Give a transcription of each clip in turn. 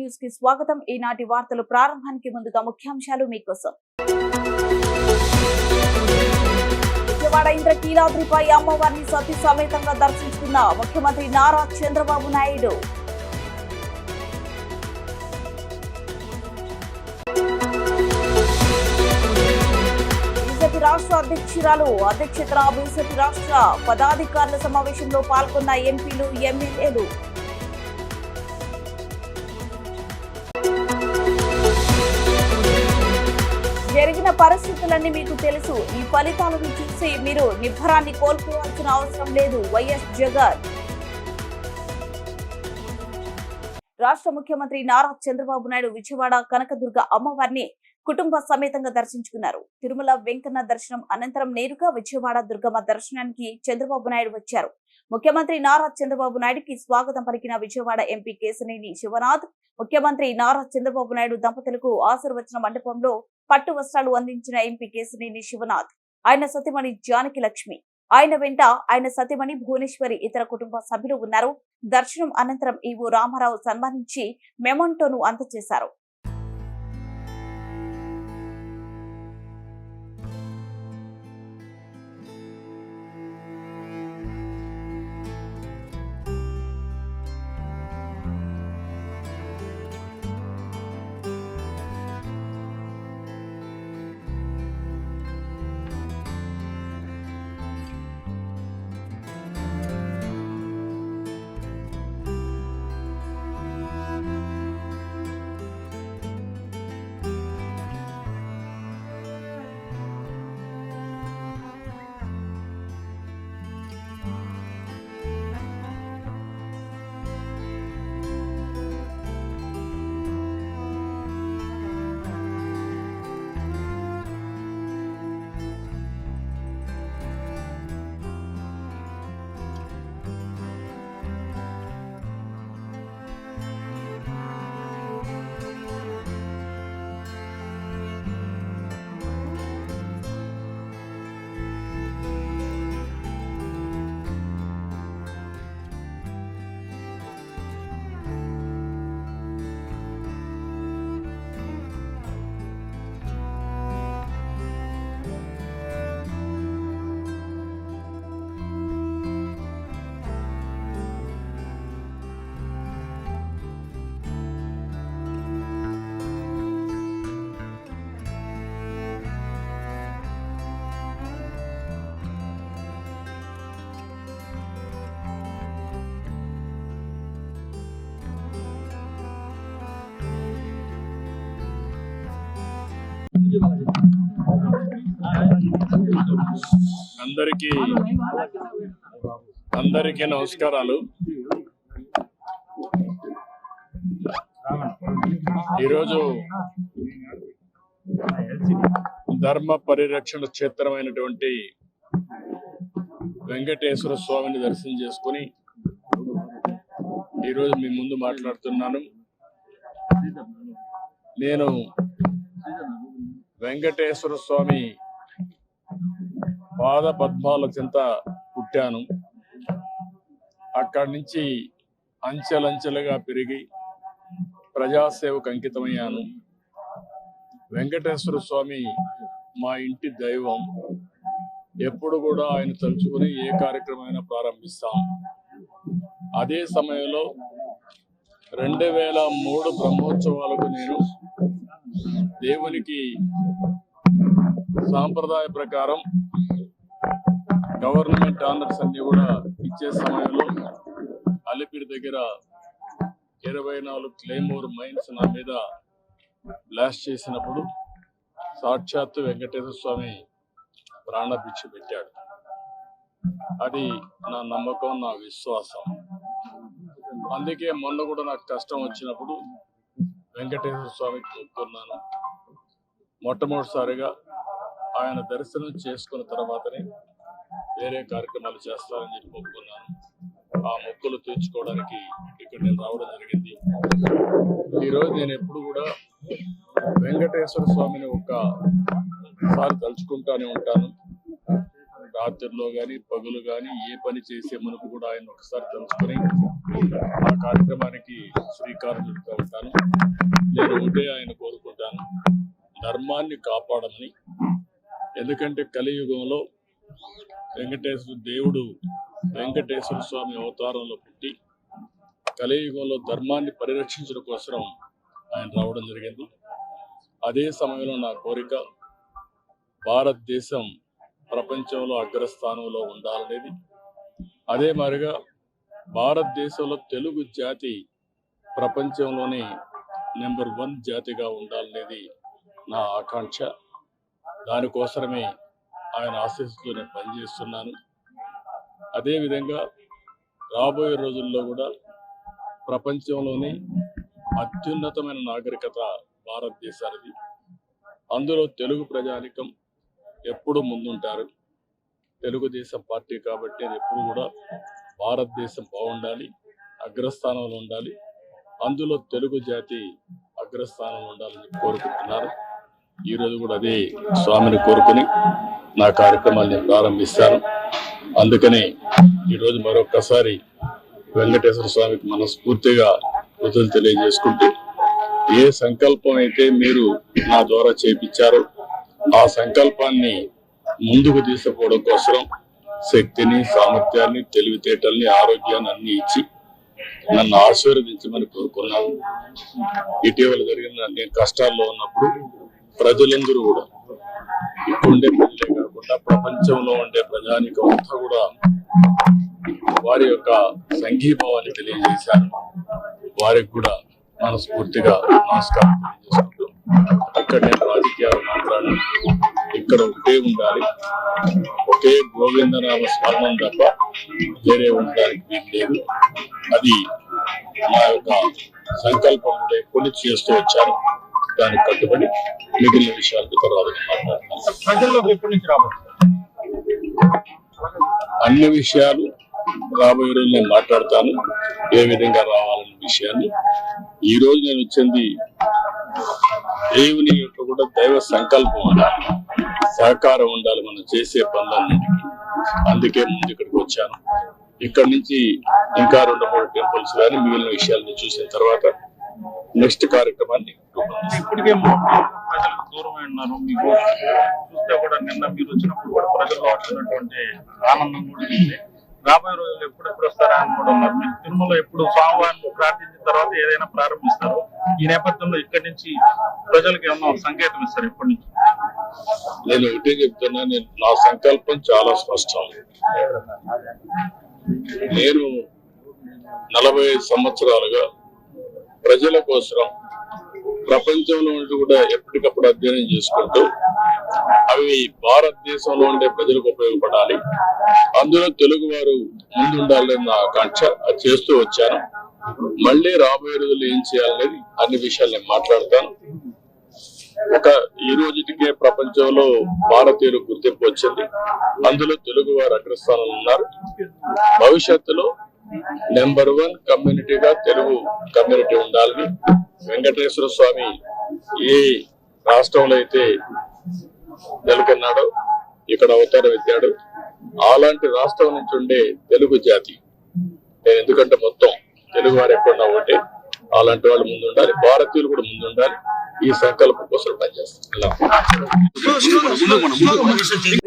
News కి స్వాగతం. ఈనాటి వార్తలు ప్రారంభానికి ముందుగా ముఖ్యాంశాలు మీకోసం. విజయవాడ ఇంద్రకీలాద్రిపై అమ్మవారిని సతీ సమేతంగా దర్శించుకున్న ముఖ్యమంత్రి నారా చంద్రబాబు నాయుడు. బీజేపీ రాష్ట్ర అధ్యక్షురాలు అధ్యక్షతన బీజేపీ రాష్ట్ర పదాధికారుల సమావేశంలో పాల్గొన్న ఎంపీలు, ఎమ్మెల్యేలు. జరిగిన పరిస్థితులన్నీ మీకు తెలుసు. ఈ ఫలితాలను చూసి మీరు నిబ్బరాన్ని కోల్పోవాల్సిన అవసరం లేదు. వైఎస్ జగన్. రాష్ట్ర ముఖ్యమంత్రి నారా చంద్రబాబు నాయుడు విజయవాడ కనకదుర్గ అమ్మవారిని కుటుంబ సమేతంగా దర్శించుకున్నారు. తిరుమల వెంకన్న దర్శనం అనంతరం నేరుగా విజయవాడ దుర్గమ్మ దర్శనానికి చంద్రబాబు నాయుడు వచ్చారు. ముఖ్యమంత్రి నారా చంద్రబాబు నాయుడుకి స్వాగతం పలికిన విజయవాడ ఎంపీ కేశినేని శివనాథ్ ముఖ్యమంత్రి నారా చంద్రబాబు నాయుడు దంపతులకు ఆశీర్వచన మండపంలో పట్టు వస్త్రాలు అందించిన ఎంపీ కేశినేని శివనాథ్, ఆయన సతీమణి జానకి లక్ష్మి, ఆయన వెంట ఆయన సతీమణి భువనేశ్వరి, ఇతర కుటుంబ సభ్యులు ఉన్నారు. దర్శనం అనంతరం ఈవో రామారావు సన్మానించి మెమోంటోను అందజేశారు. అందరికీ నమస్కారాలు. ఈరోజు ధర్మ పరిరక్షణ క్షేత్రమైనటువంటి వెంకటేశ్వర స్వామిని దర్శనం చేసుకుని ఈరోజు మీ ముందు మాట్లాడుతున్నాను. నేను వెంకటేశ్వర స్వామి పాద పద్మాల చెంత పుట్టాను. అక్కడి నుంచి అంచెలంచెలుగా పెరిగి ప్రజాసేవకు అంకితమయ్యాను. వెంకటేశ్వర స్వామి మా ఇంటి దైవం. ఎప్పుడు కూడా ఆయన తలుచుకుని ఏ కార్యక్రమమైనా ప్రారంభిస్తాం. అదే సమయంలో 2003 బ్రహ్మోత్సవాలకు నేను దేవునికి సాంప్రదాయ ప్రకారం గవర్నమెంట్ ఆనర్స్ అన్ని కూడా ఇచ్చే సమయంలో అలిపిరి దగ్గర 24 క్లెయిమోర్ మైన్స్ నా మీద బ్లాస్ట్ చేసినప్పుడు సాక్షాత్తు వెంకటేశ్వర స్వామి ప్రాణభిక్ష పెట్టాడు. అది నా నమ్మకం, నా విశ్వాసం. అందుకే మొన్న కూడా నాకు కష్టం వచ్చినప్పుడు వెంకటేశ్వర స్వామికి కోరుకున్నాను. మొట్టమొదటిసారిగా ఆయన దర్శనం చేసుకున్న తర్వాతనే వేరే కార్యక్రమాలు చేస్తారని చెప్పి ఒప్పుకున్నాను. ఆ మొక్కులు తీర్చుకోవడానికి ఇక్కడ నేను రావడం జరిగింది. ఈరోజు నేను ఎప్పుడు కూడా వెంకటేశ్వర స్వామిని ఒక్కసారి తలుచుకుంటానే ఉంటాను. రాత్రిలో కానీ పగులు కానీ ఏ పని చేసే మునుపు కూడా ఆయన ఒకసారి తెలుసుకొని ఆ కార్యక్రమానికి శ్రీకారం చుడుతూ ఉంటాను. నేను ఒకటే ఆయన కోరుకుంటాను, ధర్మాన్ని కాపాడమని. ఎందుకంటే కలియుగంలో వెంకటేశ్వర స్వామి అవతారంలో పుట్టి కలియుగంలో ధర్మాన్ని పరిరక్షించడం కోసం ఆయన రావడం జరిగింది. అదే సమయంలో నా కోరిక భారతదేశం ప్రపంచంలో అగ్రస్థానంలో ఉండాలనేది. అదే మాదిరిగా భారతదేశంలో తెలుగు జాతి ప్రపంచంలోనే నెంబర్ 1 జాతిగా ఉండాలనేది నా ఆకాంక్ష. దానికోసమే ఆయన ఆశీస్సుతో నేను పనిచేస్తున్నాను. అదేవిధంగా రాబోయే రోజుల్లో కూడా ప్రపంచంలోనే అత్యున్నతమైన నాగరికత భారతదేశానికి. అందులో తెలుగు ప్రజానికం ఎప్పుడు ముందుంటారు. తెలుగుదేశం పార్టీ కాబట్టి అది ఎప్పుడు కూడా భారతదేశం బాగుండాలి, అగ్రస్థానంలో ఉండాలి. అందులో తెలుగు జాతి అగ్రస్థానంలో ఉండాలని కోరుకుంటున్నారు. ఈరోజు కూడా అదే స్వామిని కోరుకుని నా కార్యక్రమాన్ని ప్రారంభిస్తాను. అందుకని ఈరోజు మరొక్కసారి వెంకటేశ్వర స్వామికి మనస్ఫూర్తిగా కృతజ్ఞతలు తెలియజేసుకుంటూ, ఏ సంకల్పం అయితే మీరు నా ద్వారా చేపించారో ఆ సంకల్పాన్ని ముందుకు తీసుకుపోవడం కోసం శక్తిని, సామర్థ్యాన్ని, తెలివితేటల్ని, ఆరోగ్యాన్ని అన్ని ఇచ్చి నన్ను ఆశీర్వదించమని కోరుకున్నాను. ఇటీవల జరిగిన నేను కష్టాల్లో ఉన్నప్పుడు ప్రజలందరూ కూడా ఇక్కడుండే ప్రజలే కాకుండా ప్రపంచంలో ఉండే ప్రజానికం అంతా కూడా వారి యొక్క సంఘీభావాన్ని తెలియజేశారు. వారికి కూడా మనస్ఫూర్తిగా నమస్కారం తెలియజేసుకుంటూ, ఇక్కడ నేను రాజకీయాలు మాట్లాడను. ఇక్కడ ఒకటే ఉండాలి, ఒకే గోవిందనామ స్మరణం తప్ప వేరే ఉండడానికి వీలు లేదు. అది నా యొక్క సంకల్పం కూడా ఎప్పుడు చేస్తూ వచ్చాను. దానికి కట్టుబడి మిగిలిన విషయాలకు తర్వాత మాట్లాడతాను. అన్ని విషయాలు రాబోయే రోజు నేను మాట్లాడతాను, ఏ విధంగా రావాలనే విషయాన్ని. ఈ రోజు నేను వచ్చింది దేవుని యొక్క కూడా దైవ సంకల్పం ఉండాలి, సహకారం ఉండాలి మనం చేసే పనులన్నింటికి. అందుకే ముందు ఇక్కడికి వచ్చాను. ఇక్కడ నుంచి ఇంకా 2-3 టెంపుల్స్ కానీ మిగిలిన విషయాలను చూసిన తర్వాత నెక్స్ట్ కార్యక్రమాన్ని ఇప్పటికే ప్రజలకు దూరమై ఉన్నారు. మీకు చూస్తే కూడా నిన్న మీరు వచ్చినప్పుడు కూడా ప్రజల్లో వచ్చినటువంటి ఆనందం కూడా ఉంది. రాబోయే రోజులు ఎప్పుడెప్పుడు వస్తారా అని కూడా ఉన్నారు. మీరు తిరుమల ఎప్పుడు స్వామివారిని ప్రార్థించిన తర్వాత ఏదైనా ప్రారంభిస్తారు. ఈ నేపథ్యంలో ఇక్కడి నుంచి ప్రజలకు ఏమన్నా సంకేతం ఇస్తారు ఇప్పటి నుంచి? నేను ఒకటే చెప్తున్నా, నా సంకల్పం చాలా స్పష్టం. నేను 45 సంవత్సరాలుగా ప్రజల కోసం ప్రపంచంలో ఉండి కూడా ఎప్పటికప్పుడు అధ్యయనం చేసుకుంటూ అవి భారతదేశంలో ఉండే ప్రజలకు ఉపయోగపడాలి, అందులో తెలుగు వారు ముందుండాలని నా ఆకాంక్ష. అది చేస్తూ వచ్చాను. మళ్ళీ రాబోయే రోజులు ఏం చేయాలనేది అన్ని విషయాలు నేను మాట్లాడతాను. ఈ రోజుకే ప్రపంచంలో భారతీయులు గుర్తింపు వచ్చింది, అందులో తెలుగు వారు అగ్రస్థానంలో ఉన్నారు. భవిష్యత్తులో నెంబర్ 1 కమ్యూనిటీగా తెలుగు కమ్యూనిటీ ఉండాలని వెంకటేశ్వర స్వామి ఏ రాష్ట్రంలో అయితే నెలకొన్నాడో ఇక్కడ అవతారం ఎత్తాడు. అలాంటి రాష్ట్రం నుంచి ఉండే తెలుగు జాతి, నేను ఎందుకంటే మొత్తం తెలుగు వారు ఎక్కడున్నా ఒకటే, అలాంటి వాళ్ళు ముందు ఉండాలి, భారతీయులు కూడా ముందు ఉండాలి. ఈ సంకల్పం కోసం పనిచేస్తాను.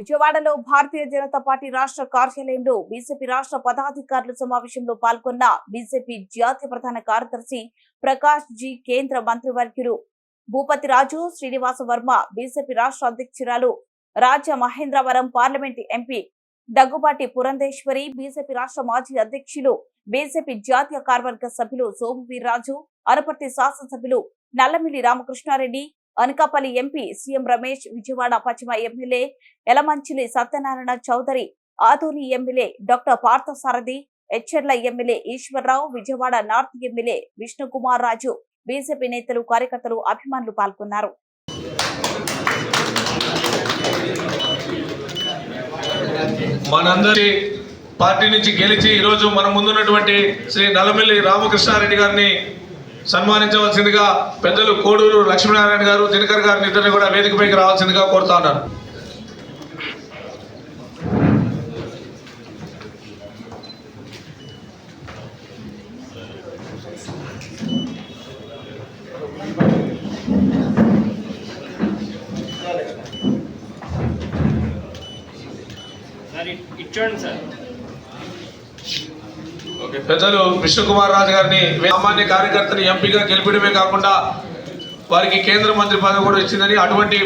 విజయవాడలో భారతీయ జనతా పార్టీ రాష్ట్ర కార్యాలయంలో బీజేపీ రాష్ట్ర పదాధికారుల సమావేశంలో పాల్గొన్న బీజేపీ జాతీయ ప్రధాన కార్యదర్శి ప్రకాష్ జీ, కేంద్ర మంత్రివర్యులు భూపతి రాజు, శ్రీనివాస వర్మ, బీజేపీ రాష్ట్ర అధ్యక్షురాలు Rajamahendravaram parliament MP Daggubati Purandeswari, BJP రాష్ట్ర మాజీ అధ్యక్షులు, బీజేపీ జాతీయ కార్యవర్గ సభ్యులు సోము వీర్రాజు, అనపర్తి శాసనసభ్యులు నల్లమిల్లి రామకృష్ణారెడ్డి, అనకాపల్లి ఎంపీ సీఎం రమేష్, విజయవాడ పశ్చిమ MLA Yalamanchili Satyanarayana Chowdary, Adoni MLA doctor Parthasarathy, Etcherla MLA Eswararao, Vijayawada north MLA Vishnukumar Raju, BJP నేతలు, కార్యకర్తలు, అభిమానులు పాల్గొన్నారు. మనందరి పార్టీ నుంచి గెలిచి ఈరోజు మన ముందున్నటువంటి శ్రీ నల్లమిల్లి రామకృష్ణారెడ్డి గారిని సన్మానించవలసిందిగా పెద్దలు కోడూరు లక్ష్మీనారాయణ గారు, దినకర్ గారిని ఇద్దరిని కూడా వేదికపైకి రావాల్సిందిగా కోరుతా ఉన్నారు. పెద్దలు విష్ణుకుమార్ రాజు గారిని సామాన్య కార్యకర్తని ఎంపీగా గెలిపడమే కాకుండా వారికి కేంద్ర మంత్రి పదవి కూడా ఇచ్చిందని, అటువంటి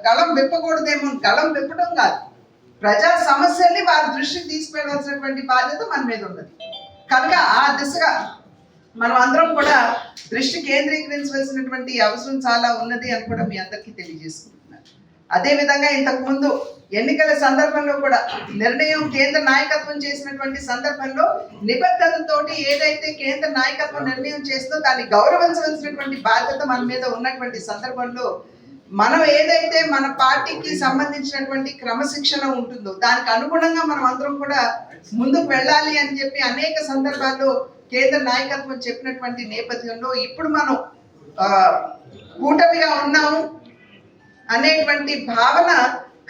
గళం విప్పకూడదేమో, గళం విప్పడం కాదు, ప్రజా సమస్యల్ని వారి దృష్టికి తీసుకెళ్లాల్సినటువంటి బాధ్యత మన మీద ఉన్నది. కనుక ఆ దిశగా మనం అందరం కూడా దృష్టి కేంద్రీకరించవలసినటువంటి అవసరం చాలా ఉన్నది అని కూడా మీ అందరికీ తెలియజేసుకుంటున్నాను. అదేవిధంగా ఇంతకు ముందు ఎన్నికల సందర్భంలో కూడా నిర్ణయం కేంద్ర నాయకత్వం చేసినటువంటి సందర్భంలో నిబద్ధతతోటి ఏదైతే కేంద్ర నాయకత్వం నిర్ణయం చేస్తుందో దాన్ని గౌరవించవలసినటువంటి బాధ్యత మన మీద ఉన్నటువంటి సందర్భంలో మనం ఏదైతే మన పార్టీకి సంబంధించినటువంటి క్రమశిక్షణ ఉంటుందో దానికి అనుగుణంగా మనం అందరం కూడా ముందుకు వెళ్ళాలి అని చెప్పి అనేక సందర్భాల్లో కేంద్ర నాయకత్వం చెప్పినటువంటి నేపథ్యంలో ఇప్పుడు మనం కూటమిగా ఉన్నాము అనేటువంటి భావన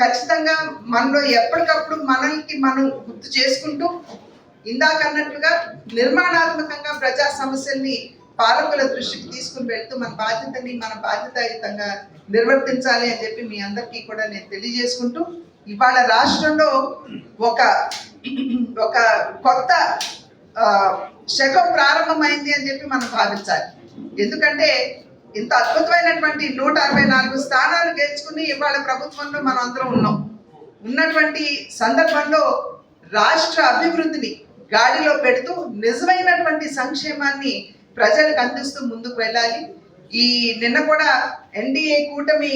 ఖచ్చితంగా మనలో ఎప్పటికప్పుడు మనల్ని మనం గుర్తు చేసుకుంటూ ఇందాక అన్నట్లుగా నిర్మాణాత్మకంగా ప్రజా సమస్యల్ని పాలకుల దృష్టికి తీసుకుని వెళ్తూ మన బాధ్యతని మన బాధ్యతాయుతంగా నిర్వర్తించాలి అని చెప్పి మీ అందరికీ కూడా నేను తెలియజేసుకుంటూ ఇవాళ రాష్ట్రంలో ఒక కొత్త శకం ప్రారంభమైంది అని చెప్పి మనం భావించాలి. ఎందుకంటే ఇంత అద్భుతమైనటువంటి 164 స్థానాలు గెలుచుకుని ఇవాళ ప్రభుత్వంలో మనం అందరం ఉన్నటువంటి సందర్భంలో రాష్ట్ర అభివృద్ధిని గాడిలో పెడుతూ నిజమైనటువంటి సంక్షేమాన్ని ప్రజలకు అందిస్తూ ముందుకు వెళ్ళాలి. ఈ నిన్న కూడా ఎన్డీఏ కూటమి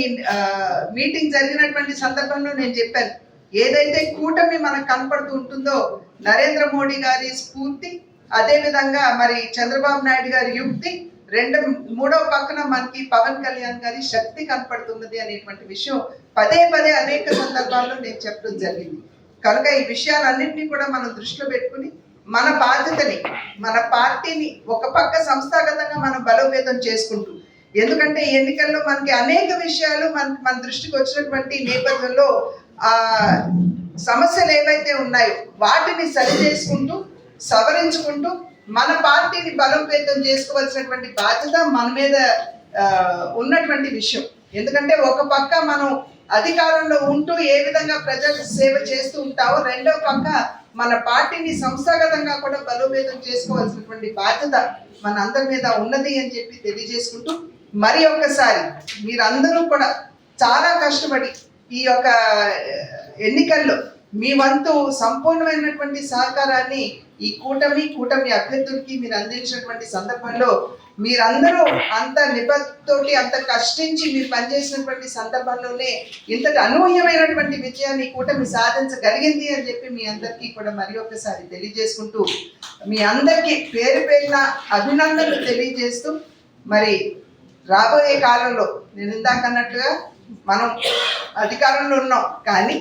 మీటింగ్ జరిగినటువంటి సందర్భంలో నేను చెప్పాను, ఏదైతే కూటమి మనకు కనపడుతూ ఉంటుందో నరేంద్ర మోడీ గారి స్ఫూర్తి, అదేవిధంగా మరి చంద్రబాబు నాయుడు గారి యుక్తి, మూడో పక్కన మనకి పవన్ కళ్యాణ్ గారి శక్తి కనపడుతున్నది అనేటువంటి విషయం పదే పదే అనేక సందర్భాల్లో నేను చెప్పడం జరిగింది. కనుక ఈ విషయాలన్నింటినీ కూడా మనం దృష్టిలో పెట్టుకుని మన బాధ్యతని మన పార్టీని ఒక పక్క సంస్థాగతంగా మనం బలోపేతం చేసుకుంటూ, ఎందుకంటే ఎన్నికల్లో మనకి అనేక విషయాలు మన దృష్టికి వచ్చినటువంటి నేపథ్యంలో ఆ సమస్యలు ఏవైతే ఉన్నాయో వాటిని సరి చేసుకుంటూ సవరించుకుంటూ మన పార్టీని బలోపేతం చేసుకోవాల్సినటువంటి బాధ్యత మన మీద ఉన్నటువంటి విషయం. ఎందుకంటే ఒక పక్క మనం అధికారంలో ఉంటూ ఏ విధంగా ప్రజలకు సేవ చేస్తూ ఉంటామో, రెండో పక్క మన పార్టీని సంస్థాగతంగా కూడా బలోపేతం చేసుకోవాల్సినటువంటి బాధ్యత మన అందరి మీద ఉన్నది అని చెప్పి తెలియజేసుకుంటూ, మరి ఒక్కసారి మీరందరూ కూడా చాలా కష్టపడి ఈ యొక్క ఎన్నికల్లో మీ వంతు సంపూర్ణమైనటువంటి సహకారాన్ని ఈ కూటమి అభ్యర్థులకి మీరు అందించినటువంటి సందర్భంలో మీరందరూ అంత నిబద్ధతోటి అంత కష్టించి మీరు పనిచేసినటువంటి సందర్భంలోనే ఇంతటి అనూహ్యమైనటువంటి విజయాన్ని కూటమి సాధించగలిగింది అని చెప్పి మీ అందరికీ కూడా మరి ఒకసారి తెలియజేసుకుంటూ, మీ అందరికీ పేరు పేరున అభినందనలు తెలియజేస్తూ, మరి రాబోయే కాలంలో నేను ఇందాక అన్నట్టుగా మనం అధికారంలో ఉన్నాం, కానీ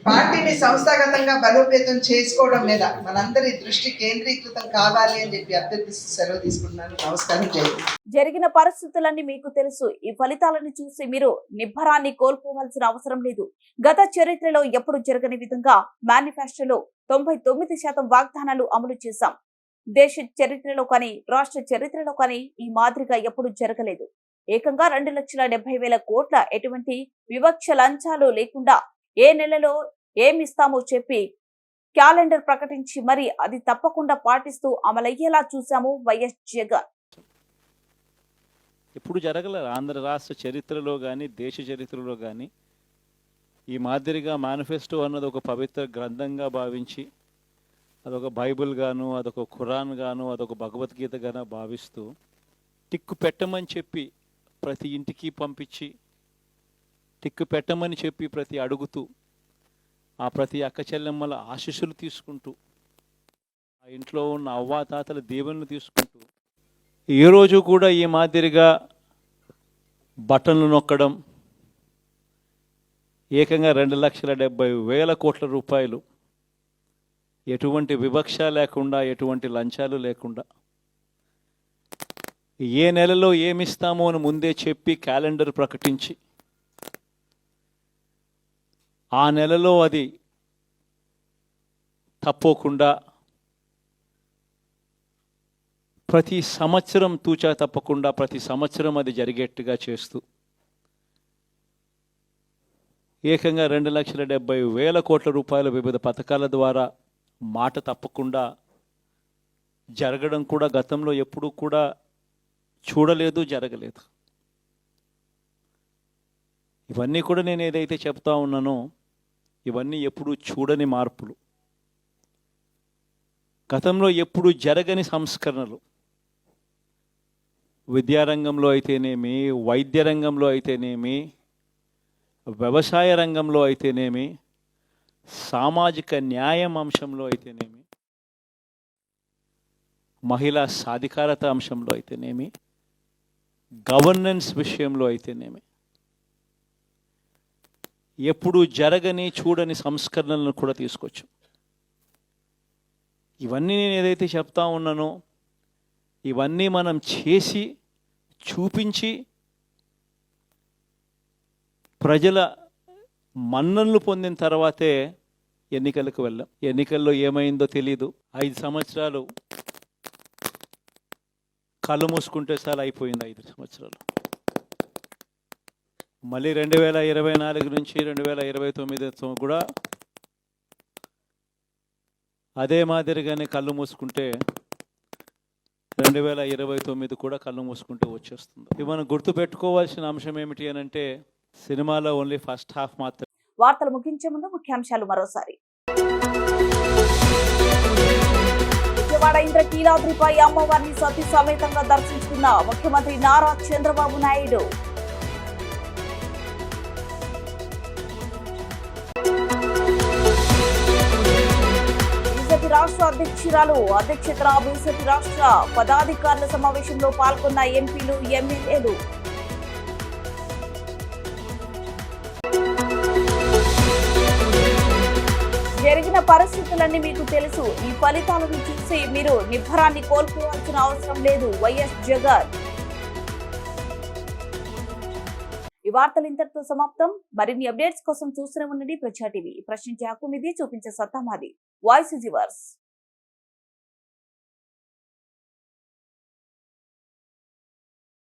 పార్టీని సంస్థాగతంగా బలోపేతం చేసుకోవడం మీద మనందరి దృష్టి కేంద్రీకృతం కావాలి అని చెప్పి అభ్యర్థిస్తూ సెలవు తీసుకుంటున్నాను. నమస్కారం. జరిగిన పరిస్థితులన్నీ మీకు తెలుసు. ఈ ఫలితాలను చూసి మీరు నిబ్బరాన్ని కోల్పోవాల్సిన అవసరం లేదు. గత చరిత్రలో ఎప్పుడు జరగని విధంగా మేనిఫెస్టోలో 99% వాగ్దానాలు అమలు చేశాం. దేశ చరిత్రలో కానీ రాష్ట్ర చరిత్రలో కానీ ఈ మాదిరిగా ఎప్పుడు జరగలేదు. ఏకంగా 2,70,000 కోట్ల ఎటువంటి వివక్ష లంచాలు లేకుండా ఏ నెలలో ఏమిస్తామో చెప్పి క్యాలెండర్ ప్రకటించి మరి అది తప్పకుండా పాటిస్తూ అమలయ్యేలా చూశాము వైఎస్ జగన్. ఎప్పుడు జరగలేదు ఆంధ్ర రాష్ట్ర చరిత్రలో కానీ దేశ చరిత్రలో కానీ ఈ మాదిరిగా మేనిఫెస్టో అన్నది ఒక పవిత్ర గ్రంథంగా భావించి అదొక బైబిల్ గాను, అదొక ఖురాన్ గాను, అదొక భగవద్గీత గాను భావిస్తూ టిక్కు పెట్టమని చెప్పి ప్రతి ఇంటికి పంపించి టిక్కు పెట్టమని చెప్పి ప్రతి అడుగుతూ ఆ ప్రతి అక్క చెల్లెమ్మల ఆశీస్సులు తీసుకుంటూ ఆ ఇంట్లో ఉన్న అవ్వాతాతల దీవెనలు తీసుకుంటూ ఏ రోజు కూడా ఈ మాదిరిగా బటన్లు నొక్కడం, ఏకంగా 2,70,000 కోట్ల రూపాయలు ఎటువంటి వివక్ష లేకుండా ఎటువంటి లంచాలు లేకుండా ఏ నెలలో ఏమిస్తామో అని ముందే చెప్పి క్యాలెండర్ ప్రకటించి ఆ నెలలో అది తప్పకుండా ప్రతి సంవత్సరం తూచా తప్పకుండా ప్రతి సంవత్సరం అది జరిగేట్టుగా చేస్తూ ఏకంగా 2,70,000 కోట్ల రూపాయల వివిధ పథకాల ద్వారా మాట తప్పకుండా జరగడం కూడా గతంలో ఎప్పుడూ కూడా చూడలేదు, జరగలేదు. ఇవన్నీ కూడా నేను ఏదైతే చెప్తా ఉన్నానో ఇవన్నీ ఎప్పుడూ చూడని మార్పులు, గతంలో ఎప్పుడూ జరగని సంస్కరణలు. విద్యారంగంలో అయితేనేమి, వైద్య రంగంలో అయితేనేమి, వ్యవసాయ రంగంలో అయితేనేమి, సామాజిక న్యాయం అంశంలో అయితేనేమి, మహిళా సాధికారత అంశంలో అయితేనేమి, గవర్నెన్స్ విషయంలో అయితేనేమి ఎప్పుడూ జరగని చూడని సంస్కరణలను కూడా తీసుకొచ్చాం. ఇవన్నీ నేను ఏదైతే చెప్తా ఉన్నానో ఇవన్నీ మనం చేసి చూపించి ప్రజల మన్ననలు పొందిన తర్వాతే ఎన్నికలకు వెళ్ళాం. ఎన్నికల్లో ఏమైందో తెలీదు. 5 సంవత్సరాలు కళ్ళు మూసుకుంటే సార్ అయిపోయింది. 5 సంవత్సరాలు. మళ్ళీ 2024 నుంచి 2029 కూడా అదే మాదిరిగానే కళ్ళు మూసుకుంటే 2029 కూడా కళ్ళు మూసుకుంటే వచ్చేస్తుంది. ఇవి మనం గుర్తుపెట్టుకోవాల్సిన అంశం ఏమిటి అని అంటే సినిమాలో ఓన్లీ ఫస్ట్ హాఫ్ మాత్రమే. వార్తలు ముగించే ముందు ముఖ్యాంశాలు మరోసారి. విజయవాడ ఇంద్రకీలాద్రిపై అమ్మవారిని సతీ సమేతంగా దర్శించుకున్న ముఖ్యమంత్రి నారా చంద్రబాబు నాయుడు. బీజేపీ రాష్ట్ర అధ్యక్షురాలు అధ్యక్షతన బీజేపీ రాష్ట్ర పదాధికారుల సమావేశంలో పాల్గొన్న ఎంపీలు, ఎమ్మెల్యేలు. జరిగిన పరిస్థితులన్నీ మీకు తెలుసు. ఈ ఫలితాలను చూసి మీరు నిబ్బరాన్ని కోల్పోవాల్సిన అవసరం లేదు. వైఎస్ జగన్. ఈ వార్తలు ఇంతటితో సమాప్తం. మరిన్ని అప్డేట్స్ కోసం చూస్తూనే ఉండండి ప్రజా టీవీ. ప్రశ్నించే హక్కు మీది, చూపించే సత్తా మాది. Voice is yours.